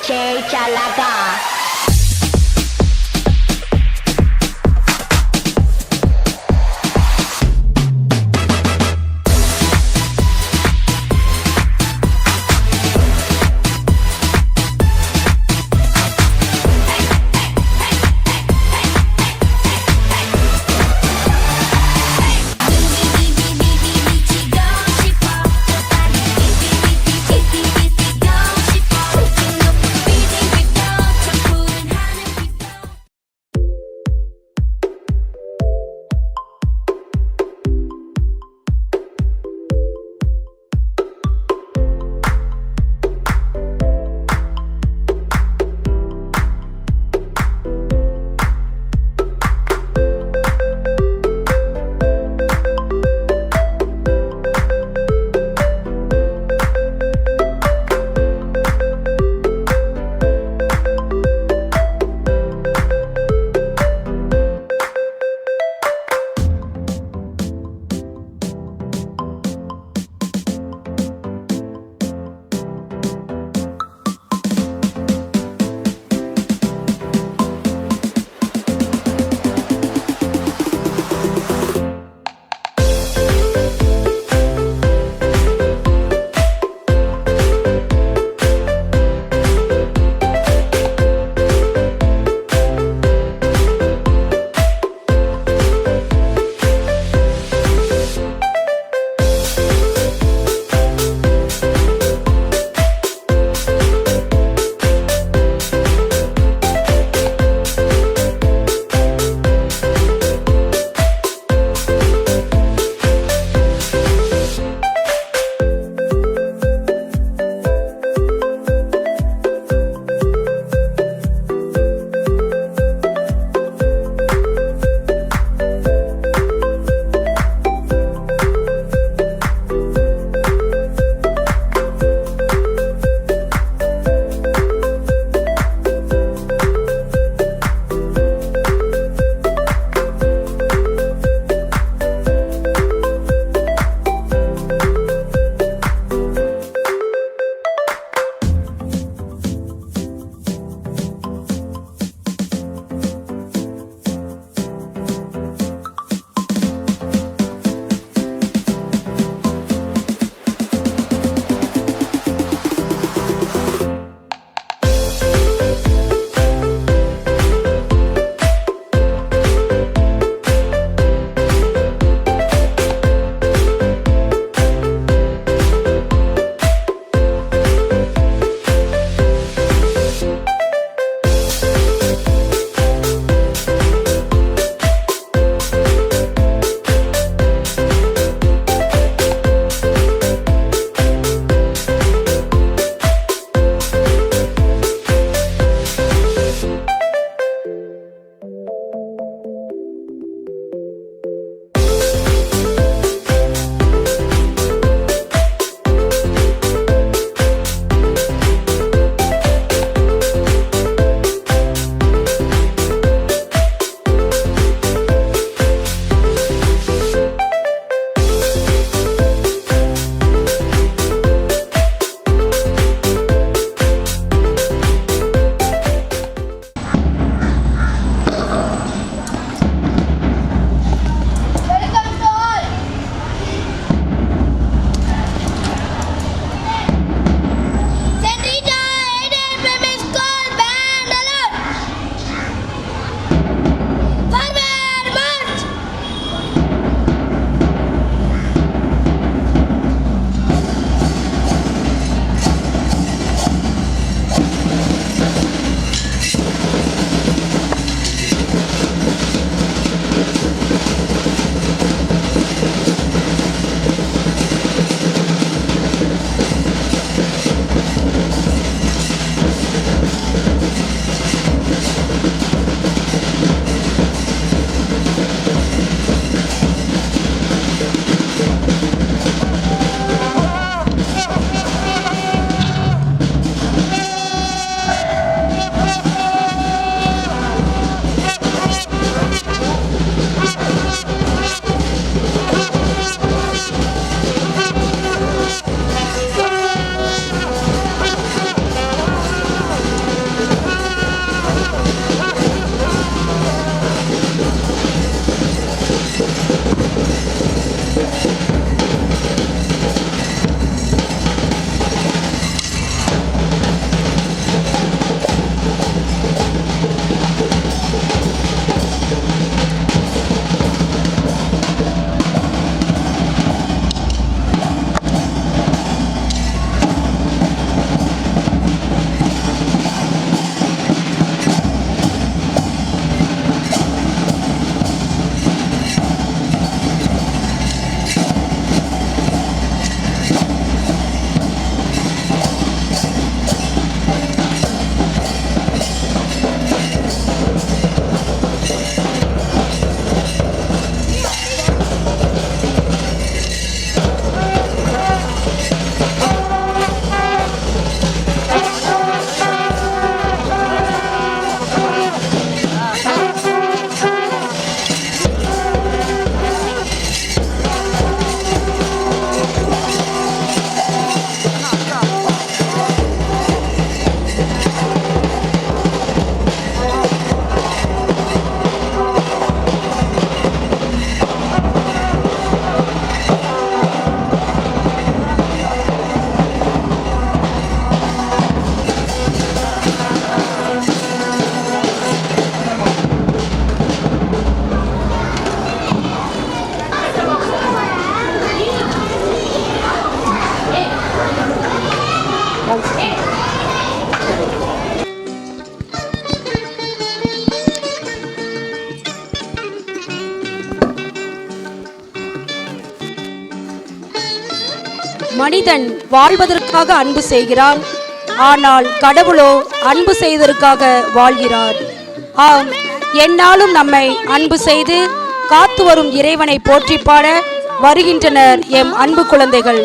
DJ Chalaga. மனிதன் வாழ்வதற்காக அன்பு செய்கிறான், ஆனால் கடவுளோ அன்பு செய்வதற்காக வாழ்கிறார். ஆம், எந்நாளும் நம்மை அன்பு செய்து காத்து வரும் இறைவனை போற்றி பாட வருகின்றனர் எம் அன்பு குழந்தைகள்.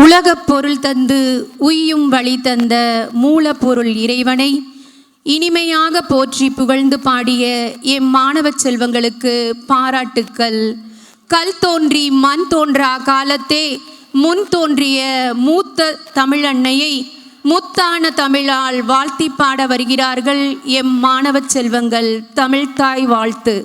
உலகப் பொருள் தந்து உய்யும் வழி தந்த மூலப்பொருள் இறைவனை இனிமையாக போற்றி புகழ்ந்து பாடிய எம் மாணவ செல்வங்களுக்கு பாராட்டுக்கள். கல் தோன்றி மண் தோன்றா காலத்தே முன் தோன்றிய மூத்த தமிழன்னையை முத்தான தமிழால் வாழ்த்தி பாட வருகிறார்கள் எம் மாணவ செல்வங்கள். தமிழ்த்தாய் வாழ்த்து.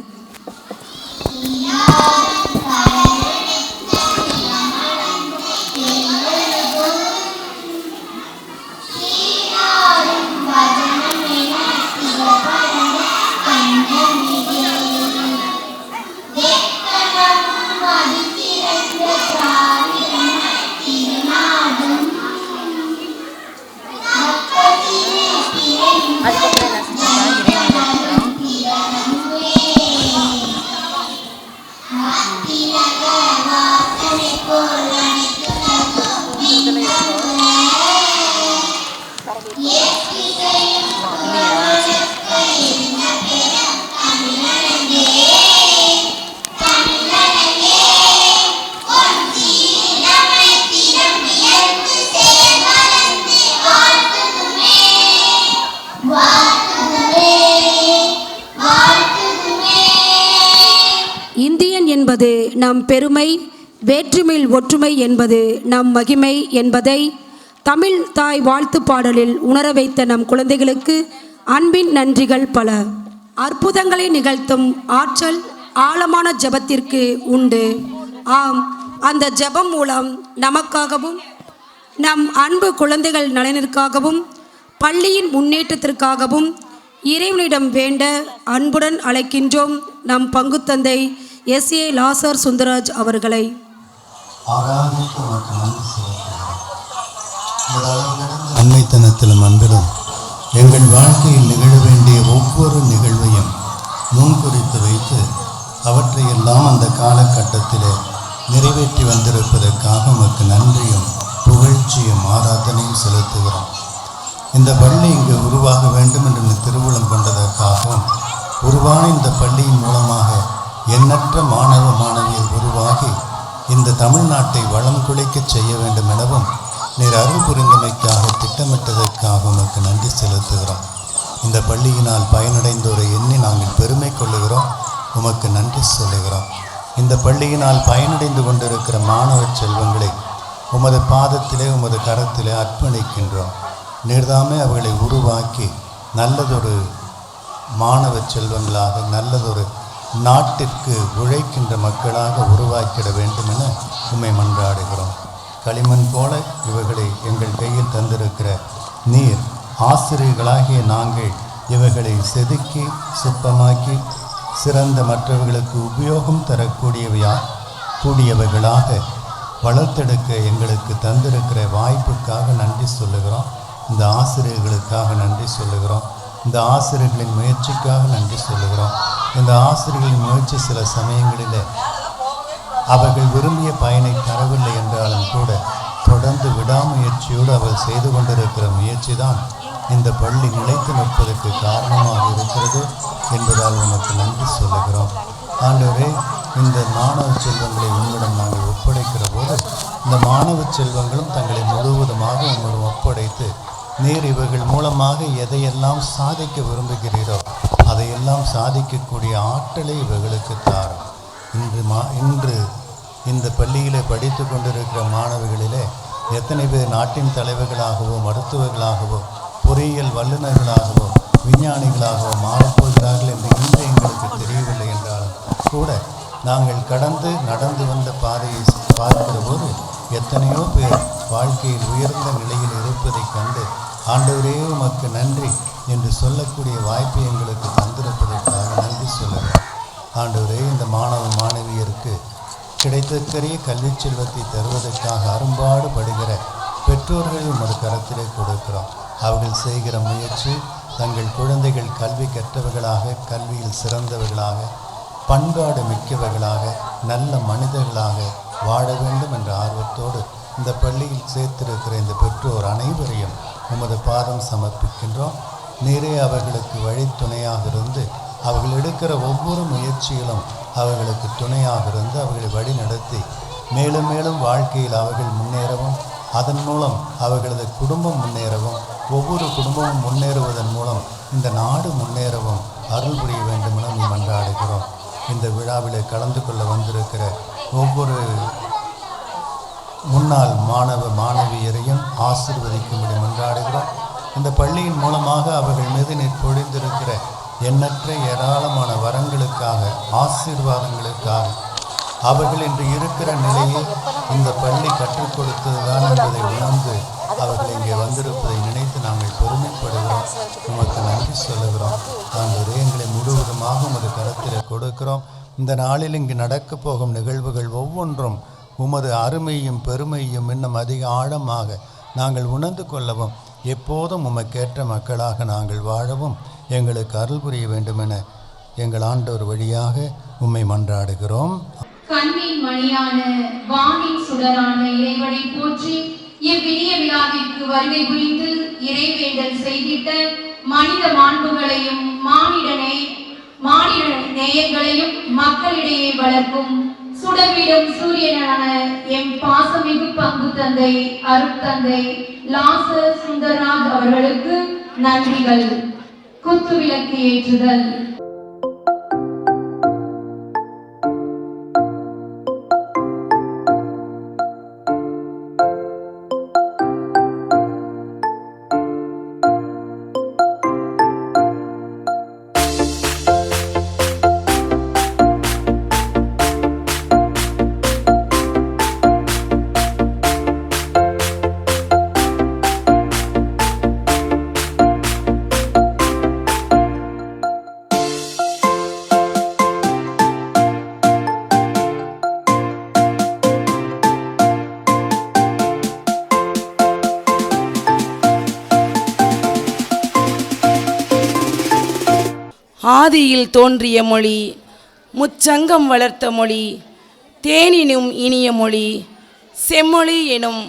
என்பது நம் பெருமை, வேற்றுமையில் ஒற்றுமை என்பது நம் மகிமை என்பதை தமிழ் தாய் வாழ்த்து பாடலில் உணர வைத்த நம் குழந்தைகளுக்கு அன்பின் நன்றிகள் பல. அற்புதங்களை நிகழ்த்தும் ஆற்றல் ஆழமான ஜெபத்திற்கு உண்டு. ஆம், அந்த ஜெபம் மூலம் நமக்காகவும் நம் அன்பு குழந்தைகள் நலனிற்காகவும் பள்ளியின் முன்னேற்றத்திற்காகவும் இறைவனிடம் வேண்ட அன்புடன் அழைக்கின்றோம் நம் பங்கு தந்தை எஸ்.ஏ. லாசர் சுந்தராஜ் அவர்களை. அண்மைத்தனத்திலும் அன்பிலும் எங்கள் வாழ்க்கையில் நிகழ வேண்டிய ஒவ்வொரு நிகழ்வையும் முன்குறித்து வைத்து அவற்றையெல்லாம் அந்த காலகட்டத்திலே நிறைவேற்றி வந்திருப்பதற்காக உமக்கு நன்றியும் புகழ்ச்சியும் ஆராதனையும் செலுத்துகிறோம். இந்த பள்ளி இங்கு உருவாக வேண்டும் என்று திருவுளம் கொண்டதற்காகவும் உருவான இந்த பள்ளியின் மூலமாக எண்ணற்ற மாணவ மாணவியர் உருவாகி இந்த தமிழ்நாட்டை வளம் குலைக்கச் செய்ய வேண்டும் எனவும் நீர் அருள் புரிந்தமைக்காக திட்டமிட்டதற்காக உமக்கு நன்றி செலுத்துகிறோம். இந்த பள்ளியினால் பயனடைந்தோரை எண்ணி நாங்கள் பெருமை கொள்ளுகிறோம், உமக்கு நன்றி சொல்லுகிறோம். இந்த பள்ளியினால் பயனடைந்து கொண்டிருக்கிற மாணவ செல்வங்களை உமது பாதத்திலே உமது கரத்திலே அர்ப்பணிக்கின்றோம். நீர்தாமே அவர்களை உருவாக்கி நல்லதொரு மாணவ செல்வங்களாக நல்லதொரு நாட்டிற்கு உழைக்கின்ற மக்களாக உருவாக்கிட வேண்டும் என உம்மை மன்றாடுகிறோம். களிமண் போல இவர்களை எங்கள் கையில் தந்திருக்கிற நீர் ஆசிரியர்களாகிய நாங்கள் இவர்களை செதுக்கி சுத்தமாக்கி சிறந்த மற்றவர்களுக்கு உபயோகம் கூடியவைகளாக வளர்த்தெடுக்க எங்களுக்கு தந்திருக்கிற வாய்ப்புக்காக நன்றி சொல்லுகிறோம். இந்த ஆசிரியர்களுக்காக நன்றி சொல்லுகிறோம். இந்த ஆசிரியர்களின் முயற்சிக்காக நன்றி சொல்லுகிறோம். இந்த ஆசிரியர்களின் முயற்சி சில சமயங்களில் அவர்கள் விரும்பிய பயனை தரவில்லை என்றாலும் கூட தொடர்ந்து விடாமுயற்சியோடு அவர்கள் செய்து கொண்டிருக்கிற முயற்சி தான் இந்த பள்ளி நிலைத்து நிற்பதற்கு காரணமாக இருக்கிறது என்பதால் உமக்கு நன்றி சொல்லுகிறோம். ஆண்டவரே, இந்த மாணவ செல்வங்களை உங்களிடம் நாங்கள் ஒப்படைக்கிற போது இந்த மாணவ செல்வங்களும் தங்களை முழுவதுமாக உங்களிடம் ஒப்படைத்து நீர் இவர்கள் மூலமாக எதையெல்லாம் சாதிக்க விரும்புகிறீரோ அதையெல்லாம் சாதிக்கக்கூடிய ஆற்றலை இவர்களுக்கு தாரும். இன்று இந்த பள்ளியிலே படித்து கொண்டிருக்கிற மாணவர்களிலே எத்தனை பேர் நாட்டின் தலைவர்களாகவோ மருத்துவர்களாகவோ பொறியியல் வல்லுநர்களாகவோ விஞ்ஞானிகளாகவோ மாறப்போகிறார்கள் என்று இன்று எங்களுக்கு தெரியவில்லை என்றாலும் கூட நாங்கள் நடந்து வந்த பாதையை பார்க்கிற போது எத்தனையோ பேர் வாழ்க்கையில் உயர்ந்த நிலையில் இருப்பதைக் கண்டு ஆண்டவரே உமக்கு நன்றி என்று சொல்லக்கூடிய வாய்ப்பை எங்களுக்கு தந்திருப்பதற்காக நன்றி சொல்லுகிறோம். ஆண்டவரே, இந்த மாணவ மாணவியருக்கு கிடைத்தற்கரிய கல்வி செல்வத்தை தருவதற்காக அரும்பாடுபடுகிற பெற்றோர்கள் உமது கரத்திலே கொடுக்கிறோம். அவர்கள் செய்கிற முயற்சி தங்கள் குழந்தைகள் கல்வி கற்றவர்களாக கல்வியில் சிறந்தவர்களாக பண்பாடு மிக்கவர்களாக நல்ல மனிதர்களாக வாழ வேண்டும் என்ற ஆர்வத்தோடு இந்த பள்ளியில் சேர்த்திருக்கிற இந்த பெற்றோர் அனைவரையும் உமது பாதம் சமர்ப்பிக்கின்றோம். நீரே அவர்களுக்கு வழித்துணையாக இருந்து அவர்கள் எடுக்கிற ஒவ்வொரு முயற்சியிலும் அவர்களுக்கு துணையாக இருந்து அவர்களை வழி நடத்தி மேலும் மேலும் வாழ்க்கையில் அவர்கள் முன்னேறவும் அதன் மூலம் அவர்களது குடும்பம் முன்னேறவும் ஒவ்வொரு குடும்பமும் முன்னேறுவதன் மூலம் இந்த நாடு முன்னேறவும் அருள் புரிய வேண்டும் என மன்றாடுகிறோம். இந்த விழாவில் கலந்து கொள்ள வந்திருக்கிற ஒவ்வொரு முன்னாள் மாணவ மாணவியரையும் ஆசீர்வதிக்கும்படி மன்றாடுகிறோம். இந்த பள்ளியின் மூலமாக அவர்கள் மீது நீர் பொழிந்திருக்கிற எண்ணற்ற ஏராளமான வரங்களுக்காக ஆசீர்வாதங்களுக்காக அவர்கள் இன்று இருக்கிற நிலையை இந்த பள்ளி கற்றுக் கொடுத்ததுதான் என்பதை உணர்ந்து அவர்கள் இங்கே வந்திருப்பதை நினைத்து நாங்கள் பெருமைப்படுகிறோம். உமக்கு நன்றி சொல்லுகிறோம். ஆண்டவரே, எங்களை முழுவதுமாக உமது கரத்தில் கொடுக்கிறோம். இந்த நாளில் இங்கு நடக்கப் போகும் நிகழ்வுகள் ஒவ்வொன்றும் உமது அருமையும் பெருமையும் இன்னும் அதிக ஆழமாக நாங்கள் உணர்ந்து கொள்ளவும் எப்போதும் உமக்கேற்ற மக்களாக நாங்கள் வாழவும் எங்களுக்கு அருள் புரிய வேண்டும் என எங்கள் ஆண்டவர் வழியாக உம்மை மன்றாடுகிறோம். கண்ணின் மணியான வானின் சுடரான இறைவனை போற்றி இவ்வினிய விழாவிற்கு வருகை புரிந்து இறைவேண்டல் செய்திட்ட மனித மாண்புகளையும் மானிட நேயங்களையும் மக்களிடையே வளர்க்கும் சுடர்விடும் சூரியனான எம் பாசமிகு பங்கு தந்தை அருட்தந்தை லாசர் சுந்தரராஜ் அவர்களுக்கு நன்றிகள். குத்துவிளக்கு ஏற்றுதல். ஆதியில் தோன்றிய மொழி, முச்சங்கம் வளர்த்த மொழி, தேனினும் இனிய மொழி, செம்மொழி எனும்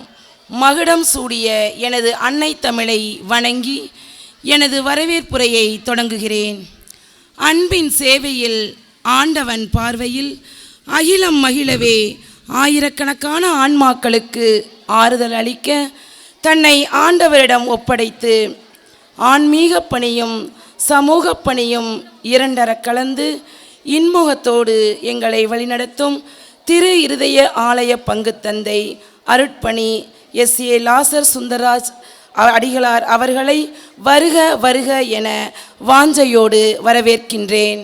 மகுடம் சூடிய எனது அன்னை தமிழை வணங்கி எனது வரவேற்புரையை தொடங்குகிறேன். அன்பின் சேவையில் ஆண்டவன் பார்வையில் அகிலம் மகிழவே ஆயிரக்கணக்கான ஆன்மாக்களுக்கு ஆறுதல் அளிக்க தன்னை ஆண்டவரிடம் ஒப்படைத்து ஆன்மீக பணியும் சமூக பணியும் இரண்டர கலந்து இன்முகத்தோடு எங்களை வழிநடத்தும் திரு இருதய ஆலய பங்கு தந்தை அருட்பணி எஸ்.ஏ. லாசர் சுந்தரராஜ் அடிகளார் அவர்களை வருக வருக என வாஞ்சையோடு வரவேற்கின்றேன்.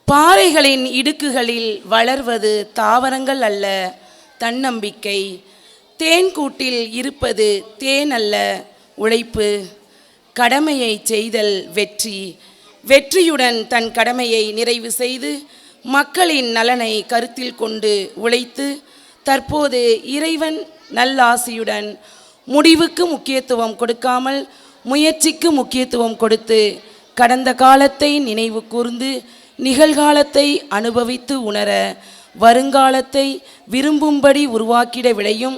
பாறைகளின் இடுக்குகளில் வளர்வது தாவரங்கள் அல்ல, தன்னம்பிக்கை. தேன்கூட்டில் இருப்பது தேன் அல்ல, உழைப்பு. கடமையை செய்தல் வெற்றி. வெற்றியுடன் தன் கடமையை நிறைவு செய்து மக்களின் நலனை கருத்தில் கொண்டு உழைத்து தற்போது இறைவன் நல்லாசியுடன் முடிவுக்கு முக்கியத்துவம் கொடுக்காமல் முயற்சிக்கு முக்கியத்துவம் கொடுத்து கடந்த காலத்தை நினைவு கூர்ந்து நிகழ்காலத்தை அனுபவித்து உணர வருங்காலத்தை விரும்பும்படி உருவாக்கிட விளையும்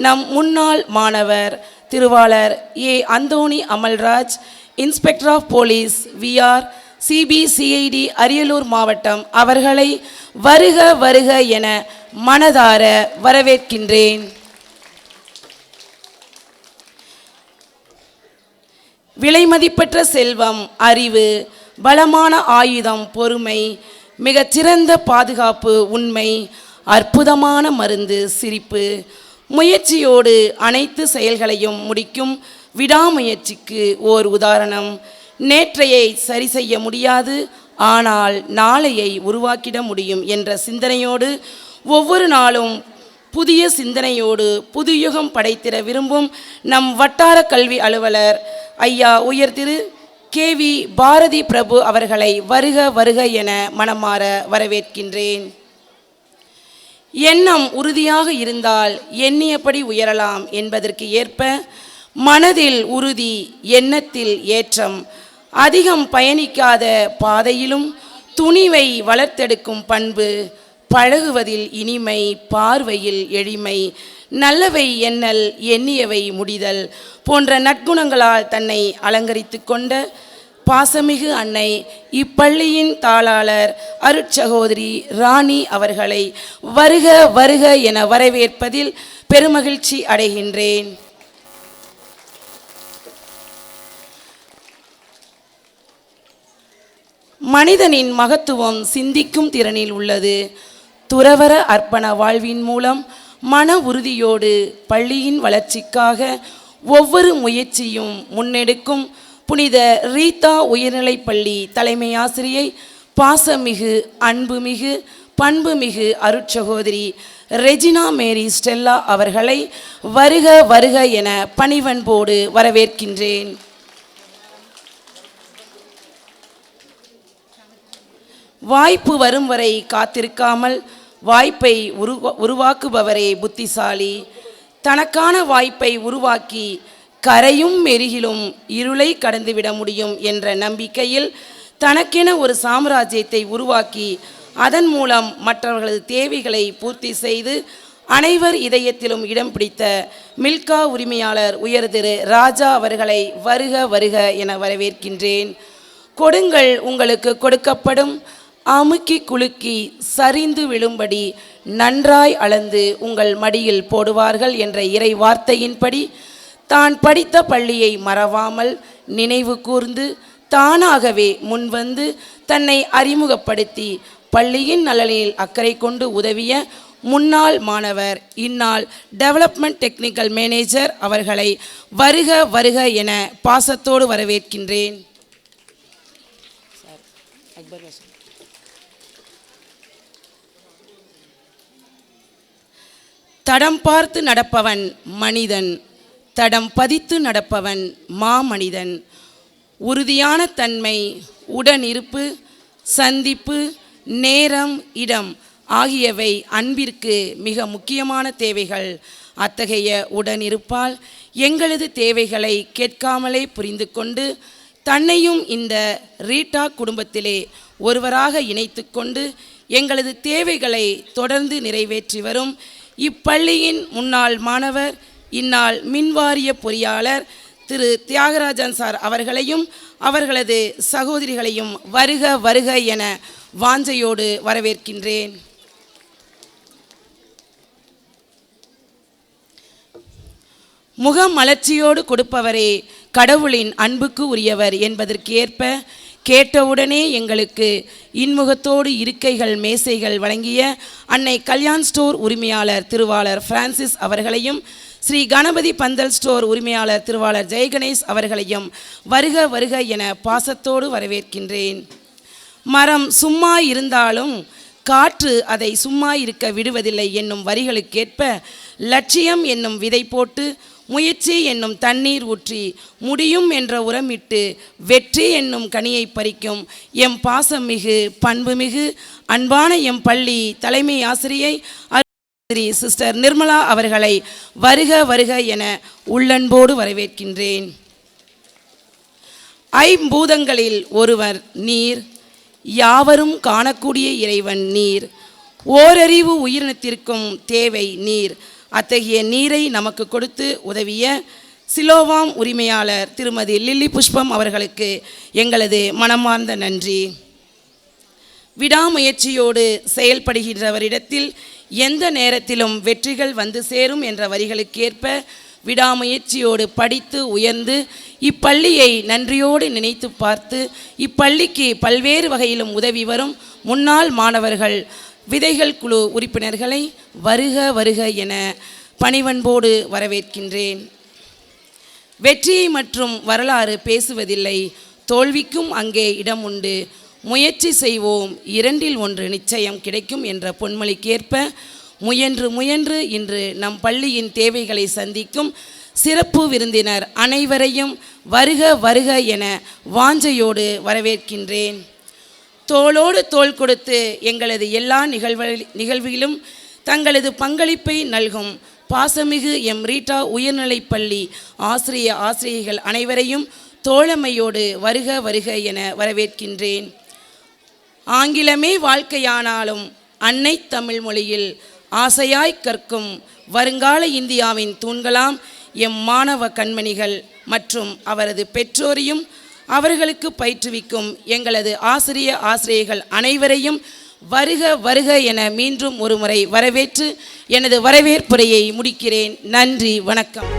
நம் முன்னாள் மாணவர் திருவாளர் A. Anthony Amalraj, inspector of police VR CBCID Ariyalur மாவட்டம் அவர்களை வருக வருக என மனதார வரவேற்கின்றேன். விலைமதிப்பற்ற செல்வம் அறிவு, பலமான ஆயுதம் பொறுமை, மிகச்சிறந்த பாதுகாப்பு உண்மை, அற்புதமான மருந்து சிரிப்பு. முயற்சியோடு அனைத்து செயல்களையும் முடிக்கும் விடாமுயற்சிக்கு ஓர் உதாரணம். நேற்றையை சரி செய்ய முடியாது, ஆனால் நாளையை உருவாக்கிட முடியும் என்ற சிந்தனையோடு ஒவ்வொரு நாளும் புதிய சிந்தனையோடு புதுயுகம் படைத்திட விரும்பும் நம் வட்டார கல்வி அலுவலர் ஐயா உயர் திரு KV பாரதி பிரபு அவர்களை வருக வருக என மனமாற வரவேற்கின்றேன். எண்ணம் உறுதியாக இருந்தால் எண்ணியபடி உயரலாம் என்பதற்கு ஏற்ப மனதில் உறுதி, எண்ணத்தில் ஏற்றம், அதிகம் பயணிக்காத பாதையிலும் துணிவை வளர்த்தெடுக்கும் பண்பு, பழகுவதில் இனிமை, பார்வையில் எளிமை, நல்லவை எண்ணல், எண்ணியவை முடிதல் போன்ற நற்குணங்களால் தன்னை அலங்கரித்து கொண்ட பாசமிகு அன்னை இப்பள்ளியின் தாளாளர் அருட்சகோதரி ராணி அவர்களை வருக வருக என வரவேற்பதில் பெருமகிழ்ச்சி அடைகின்றேன். மனிதனின் மகத்துவம் சிந்திக்கும் திறனில் உள்ளது. துறவற அர்ப்பண வாழ்வின் மூலம் மன உறுதியோடு பள்ளியின் வளர்ச்சிக்காக ஒவ்வொரு முயற்சியும் முன்னெடுக்கும் புனித ரீதா உயர்நிலைப்பள்ளி தலைமை ஆசிரியை பாசமிகு அன்புமிகு பண்புமிகு அருட்சகோதரி ரெஜினா மேரி ஸ்டெல்லா அவர்களை வருக வருக என பணிவன்போடு வரவேற்கின்றேன். வாய்ப்பு வரும் வரை காத்திருக்காமல் வாய்ப்பை உருவாக்குபவரே புத்திசாலி. தனக்கான வாய்ப்பை உருவாக்கி கரையும் மெருகிலும் இருளை கடந்துவிட முடியும் என்ற நம்பிக்கையில் தனக்கென ஒரு சாம்ராஜ்யத்தை உருவாக்கி அதன் மூலம் மற்றவர்களது தேவைகளை பூர்த்தி செய்து அனைவர் இதயத்திலும் இடம் பிடித்த மில்கா உரிமையாளர் உயர் திரு ராஜா அவர்களை வருக வருக என வரவேற்கின்றேன். கொடுங்கள் உங்களுக்கு கொடுக்கப்படும், அமுக்கி குலுக்கி சரிந்து விழும்படி நன்றாய் அளந்து உங்கள் மடியில் போடுவார்கள் என்ற இறை வார்த்தையின்படி தான் படித்த பள்ளியை மறவாமல் நினைவு கூர்ந்து தானாகவே முன்வந்து தன்னை அறிமுகப்படுத்தி பள்ளியின் நலனில் அக்கறை கொண்டு உதவிய முன்னாள் மாணவர் இந்நாள் டெவலப்மெண்ட் டெக்னிக்கல் மேனேஜர் அவர்களை வருக வருக என பாசத்தோடு வரவேற்கின்றேன். தடம் பார்த்து நடப்பவன் மனிதன், தடம் பதித்து நடப்பவன் மாமனிதன். உறுதியான தன்மை, உடனிருப்பு, சந்திப்பு, நேரம், இடம் ஆகியவை அன்பிற்கு மிக முக்கியமான தேவைகள். அத்தகைய உடனிருப்பால் எங்களது தேவைகளை கேட்காமலே புரிந்து கொண்டு தன்னையும் இந்த ரீட்டா குடும்பத்திலே ஒருவராக இணைத்து கொண்டு எங்களது தேவைகளை தொடர்ந்து நிறைவேற்றி வரும் இப்பள்ளியின் முன்னாள் மாணவர், இந்நாள் மின்வாரிய பொறியாளர் திரு தியாகராஜன் சார் அவர்களையும் அவர்களது சகோதரிகளையும் வருக வருக என வாஞ்சையோடு வரவேற்கின்றேன். முகமலர்ச்சியோடு கொடுப்பவரே கடவுளின் அன்புக்கு உரியவர் என்பதற்கு ஏற்ப கேட்டவுடனே எங்களுக்கு இன்முகத்தோடு இருக்கைகள் மேசைகள் வழங்கிய அன்னை கல்யாண் ஸ்டோர் உரிமையாளர் திருவாளர் பிரான்சிஸ் அவர்களையும், ஸ்ரீ கணபதி பந்தல் ஸ்டோர் உரிமையாளர் திருவாளர் ஜெயகணேஷ் அவர்களையும் வருக வருக என பாசத்தோடு வரவேற்கின்றேன். மரம் சும்மா இருந்தாலும் காற்று அதை சும்மா இருக்க விடுவதில்லை என்னும் வரிகளுக்கேற்ப லட்சியம் என்னும் விதை போட்டு, முயற்சி என்னும் தண்ணீர் ஊற்றி, முடியும் என்ற உரமிட்டு வெற்றி என்னும் கனியை பறிக்கும் எம் பாசமிகு பண்புமிகு அன்பான எம் பள்ளி தலைமை ஆசிரியை சிஸ்டர் நிர்மலா அவர்களை வருக வருக என உள்ளன்போடு வரவேற்கின்றேன். ஐம்பூதங்களில் ஒருவர் நீர், யாவரும் காணக்கூடிய இறைவன் நீர், ஓரறிவு உயிரினத்திற்கும் தேவை நீர். அத்தகைய நீரை நமக்கு கொடுத்து உதவிய சிலோவாம் உரிமையாளர் திருமதி லில்லி புஷ்பம் அவர்களுக்கு எங்களது மனமார்ந்த நன்றி. விடாமுயற்சியோடு செயல்படுகின்றவரிடத்தில் எந்த நேரத்திலும் வெற்றிகள் வந்து சேரும் என்ற வரிகளுக்கேற்ப விடாமுயற்சியோடு படித்து உயர்ந்து இப்பள்ளியை நன்றியோடு நினைத்து பார்த்து இப்பள்ளிக்கு பல்வேறு வகையிலும் உதவி வரும் முன்னாள் மாணவர்கள் விதைகள் குழு உறுப்பினர்களை வருக வருக என பணிவன்போடு வரவேற்கின்றேன். வெற்றியை மற்றும் வரலாறு பேசுவதில்லை, தோல்விக்கும் அங்கே இடம் உண்டு. முயற்சி செய்வோம், இரண்டில் ஒன்று நிச்சயம் கிடைக்கும் என்ற பொன்மொழிக்கேற்ப முயன்று முயன்று இன்று நம் பள்ளியின் தேவைகளை சந்திக்கும் சிறப்பு விருந்தினர் அனைவரையும் வருக வருக என வாஞ்சையோடு வரவேற்கின்றேன். தோளோடு தோள் கொடுத்து எங்களது எல்லா நிகழ்விலும் தங்களது பங்களிப்பை நல்கும் பாசமிகு எம் ரீட்டா உயர்நிலைப்பள்ளி ஆசிரியைகள் அனைவரையும் தோழமையோடு வருக வருக என வரவேற்கின்றேன். ஆங்கிலமே வாழ்க்கையானாலும் அன்னை தமிழ் மொழியில் ஆசையாய் கற்கும் வருங்கால இந்தியாவின் தூண்களாம் எம் மாணவ கண்மணிகள் மற்றும் அவரது பெற்றோரையும் அவர்களுக்கு பயிற்றுவிக்கும் எங்களது ஆசிரியைகள் அனைவரையும் வருக வருக என மீண்டும் ஒருமுறை வரவேற்று எனது வரவேற்புரையை முடிக்கிறேன். நன்றி, வணக்கம்.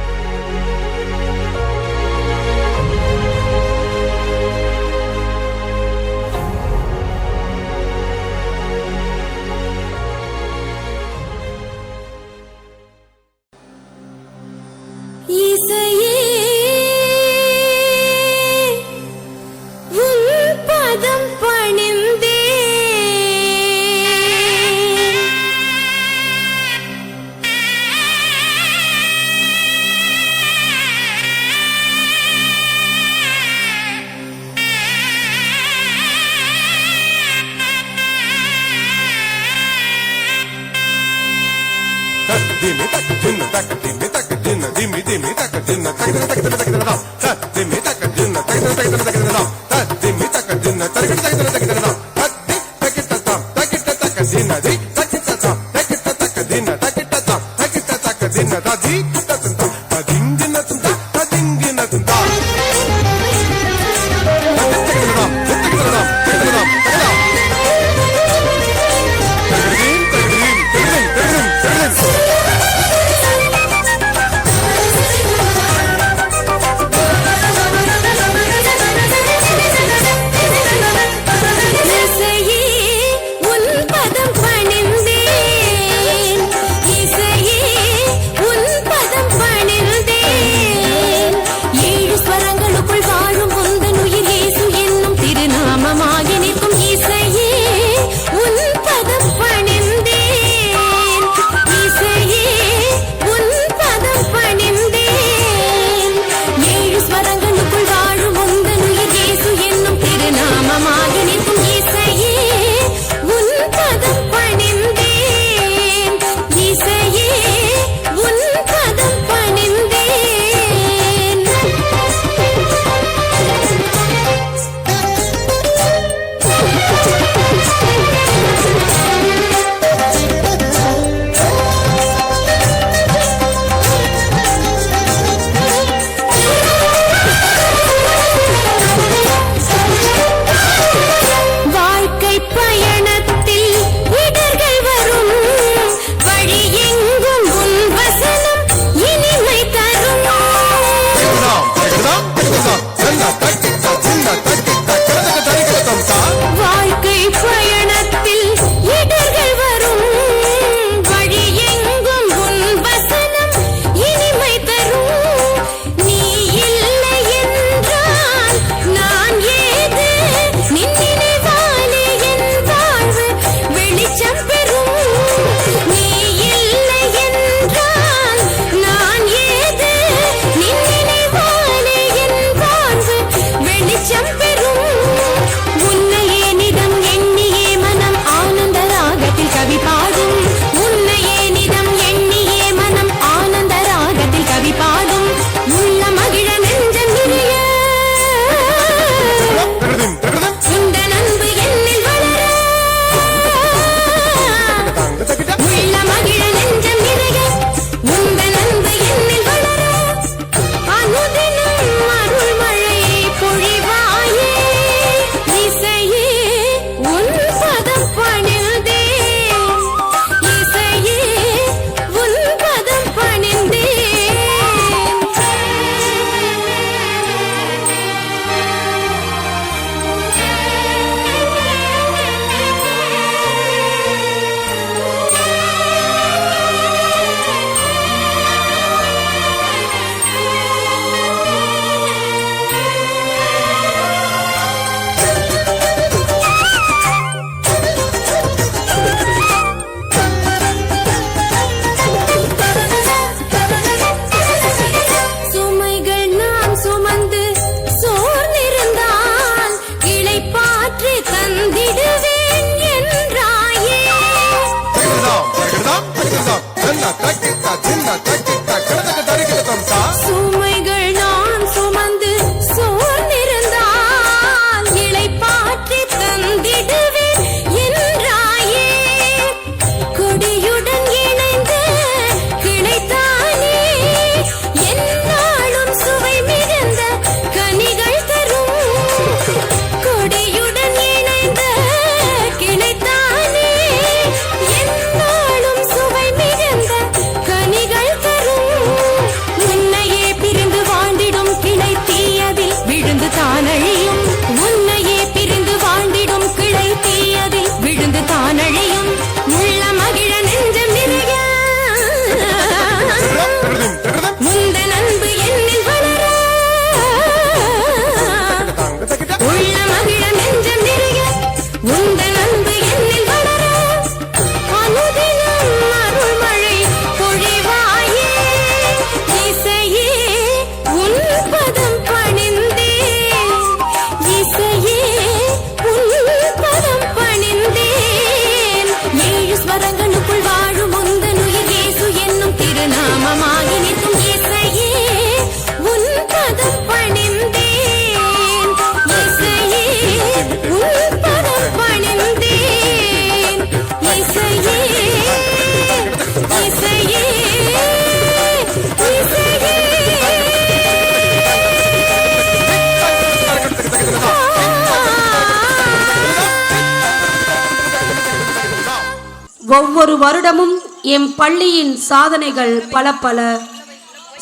ஒவ்வொரு வருடமும் எம் பள்ளியின் சாதனைகள் பல பல.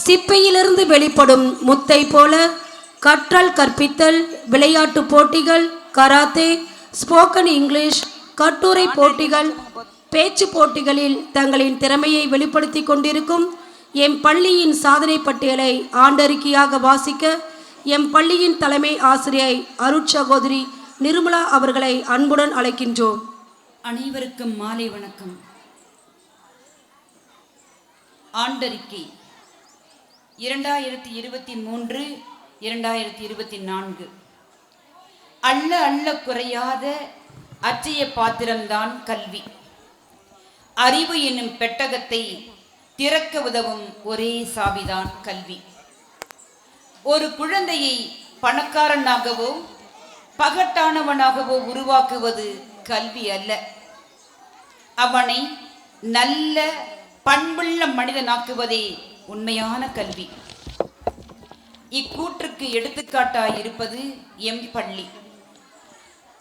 சிப்பையிலிருந்து வெளிப்படும் முத்தை போல கற்றல் கற்பித்தல், விளையாட்டு போட்டிகள், கராத்தே, ஸ்போக்கன் இங்கிலீஷ், கட்டுரை போட்டிகள், பேச்சு போட்டிகளில் தங்களின் திறமையை வெளிப்படுத்தி கொண்டிருக்கும் எம் பள்ளியின் சாதனை பட்டியலை ஆண்டறிக்கையாக வாசிக்க எம் பள்ளியின் தலைமை ஆசிரியை அருட்சகோதரி நிர்மலா அவர்களை அன்புடன் அழைக்கின்றோம். அனைவருக்கும் மாலை வணக்கம். ஆண்டறிக்கை 2023-2024. அள்ள அள்ள குறையாத அச்சய பாத்திரம்தான் கல்வி. அறிவு என்னும் பெட்டகத்தை திறக்க உதவும் ஒரே சாவிதான் கல்வி. ஒரு குழந்தையை பணக்காரனாகவோ பகட்டானவனாகவோ உருவாக்குவது கல்வி அல்ல, அவனை நல்ல பண்புள்ள மனிதனாக்குவதே உண்மையான கல்வி. இக்கூற்றுக்கு எடுத்துக்காட்டாய் இருப்பது எம் பள்ளி.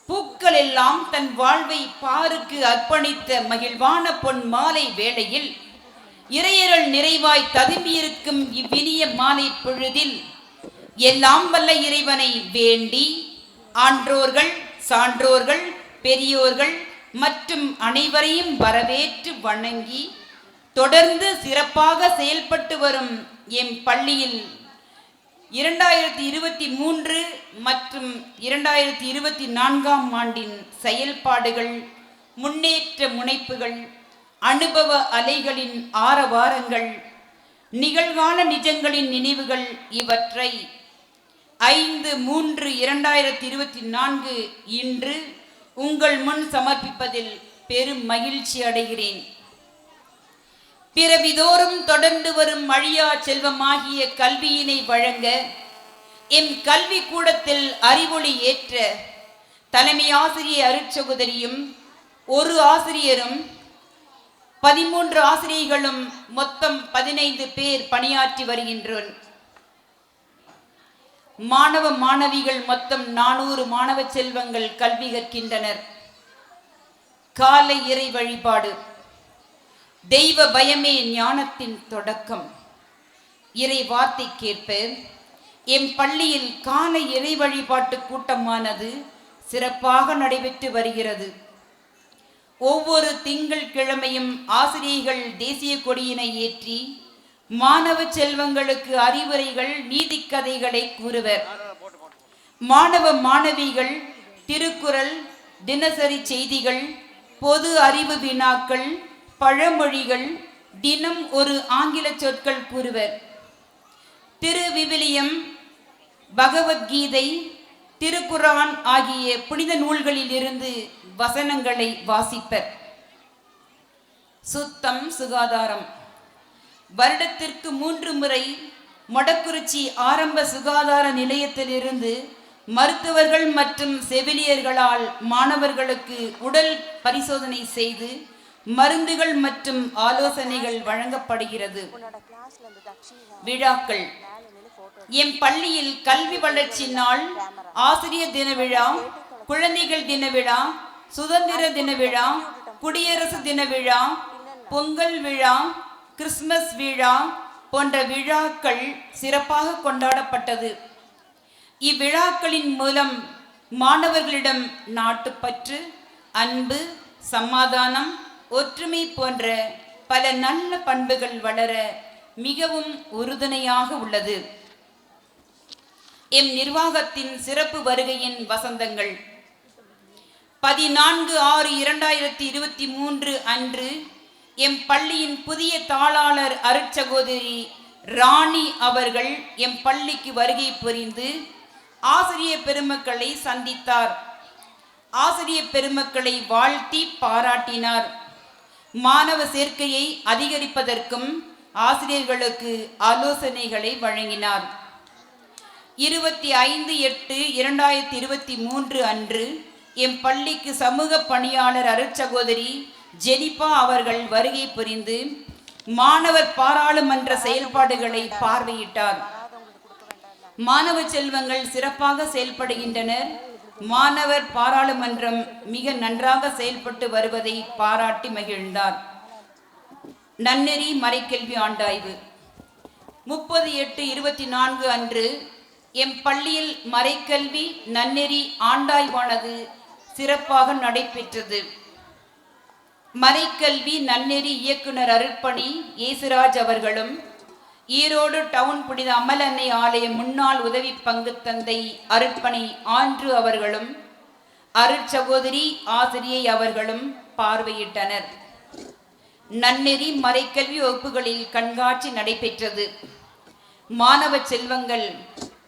பூக்கள் எல்லாம் தன் வாழ்வை பாருக்கு அர்ப்பணித்த மகிழ்வான பொன் மாலை வேளையில் இறையருள் நிறைவாய் ததும்பியிருக்கும் இவ்வினிய மாலை பொழுதில் எல்லாம் வல்ல இறைவனை வேண்டி ஆன்றோர்கள், சான்றோர்கள், பெரியோர்கள் மற்றும் அனைவரையும் வரவேற்று வணங்கி தொடர்ந்து சிறப்பாக செயல்பட்டு வரும் எம் பள்ளியில் 2023 மற்றும் 2024 ஆண்டின் செயல்பாடுகள், முன்னேற்ற முனைப்புகள், அனுபவ அலைகளின் ஆரவாரங்கள், நிகழ்கால நிஜங்களின் நினைவுகள் இவற்றை 5/3/2024 இன்று உங்கள் முன் சமர்ப்பிப்பதில் பெரும் மகிழ்ச்சி அடைகிறேன். பிறவிதோறும் தொடர்ந்து வரும் அழியா செல்வமாகிய கல்வியினை வழங்க எம் கல்வி கூடத்தில் அறிவொளி ஏற்ற தலைமை ஆசிரியர் அருட்சகோதரியும் ஒரு ஆசிரியரும் 13 ஆசிரியர்களும் மொத்தம் 15 பேர் பணியாற்றி வருகின்றனர். மாணவ மாணவிகள் மொத்தம் 400 மாணவ செல்வங்கள் கல்வி கற்கின்றனர். காலை இறை வழிபாடு, தெய்வ பயமே ஞானத்தின் தொடக்கம். இறை வார்த்தை கேட்ப எம் பள்ளியில் காலை இறை வழிபாட்டு கூட்டமானது சிறப்பாக நடைபெற்று வருகிறது. ஒவ்வொரு திங்கள் கிழமையும் ஆசிரியர்கள் தேசிய கொடியினை ஏற்றி மாணவ செல்வங்களுக்கு அறிவுரைகள், நீதி கதைகளை கூறுவர். மாணவ மாணவிகள் திருக்குறள், தினசரி செய்திகள், பொது அறிவு வினாக்கள், பழமொழிகள், தினம் ஒரு ஆங்கில சொற்கள் கூறுவர். திருவிவிலியம், பகவத்கீதை, திருக்குரான் ஆகிய புனித நூல்களில் இருந்து வசனங்களை வாசிப்பர். சுத்தம், சுகாதாரம். வருடத்திற்கு 3 முறை மொடக்குறிச்சி ஆரம்ப சுகாதார நிலையத்திலிருந்து மருத்துவர்கள் மற்றும் செவிலியர்களால் மாணவர்களுக்கு உடல் பரிசோதனை செய்து மருந்துகள் மற்றும் ஆலோசனைகள் வழங்கப்படுகிறது. விழாக்கள். எம் பள்ளியில் கல்வி வளர்ச்சி நாள், ஆசிரியர் தின விழா, குழந்தைகள் தின விழா, சுதந்திர தின விழா, குடியரசு தின விழா, பொங்கல் விழா, கிறிஸ்துமஸ் விழா போன்ற விழாக்கள் சிறப்பாக கொண்டாடப்பட்டது. இவ்விழாக்களின் மூலம் மாணவர்களிடம் நாட்டுப்பற்று, அன்பு, சமாதானம், ஒற்றுமை போன்ற பல நல்ல பண்புகள் வளர மிகவும் உறுதுணையாக உள்ளது. எம் நிர்வாகத்தின் சிறப்பு வருகையின் வசந்தங்கள். 14/6/2023 அன்று எம் பள்ளியின் புதிய தாளாளர் அருட்சகோதரி ராணி அவர்கள் எம் பள்ளிக்கு வருகை புரிந்து ஆசிரியர் பெருமக்களை சந்தித்தார். ஆசிரியர் பெருமக்களை வாழ்த்தி பாராட்டினார். மாணவ சேர்க்கையை அதிகரிப்பதற்கும் ஆசிரியர்களுக்கு ஆலோசனைகளை வழங்கினார். 25/8/2023 அன்று எம் பள்ளிக்கு சமூக பணியாளர் அருட்சகோதரி ஜெனிபா அவர்கள் வருகை புரிந்து மாணவர் பாராளுமன்ற செயல்பாடுகளை பார்வையிட்டார். மாணவ செல்வங்கள் சிறப்பாக செயல்படுகின்றனர். மாணவர் பாராளுமன்றம் மிக நன்றாக செயல்பட்டு வருவதை பாராட்டி மகிழ்ந்தார். நன்னெறி மறைக்கல்வி ஆண்டாய்வு 30/8/24 அன்று எம் பள்ளியில் மறைக்கல்வி நன்னெறி ஆண்டாய்வானது சிறப்பாக நடைபெற்றது. மறைக்கல்வி நன்னெறி இயக்குனர் அருட்பணி ஏசுராஜ் அவர்களும், ஈரோடு டவுன் புனித அமல அன்னை ஆலய முன்னாள் உதவி பங்கு தந்தை அருட்பணி ஆண்ட்ரு அவர்களும், அருட்சகோதரி ஆசிரியை அவர்களும் பார்வையிட்டனர். நன்னெறி மறைக்கல்வி வகுப்புகளில் கண்காட்சி நடைபெற்றது. மாணவ செல்வங்கள்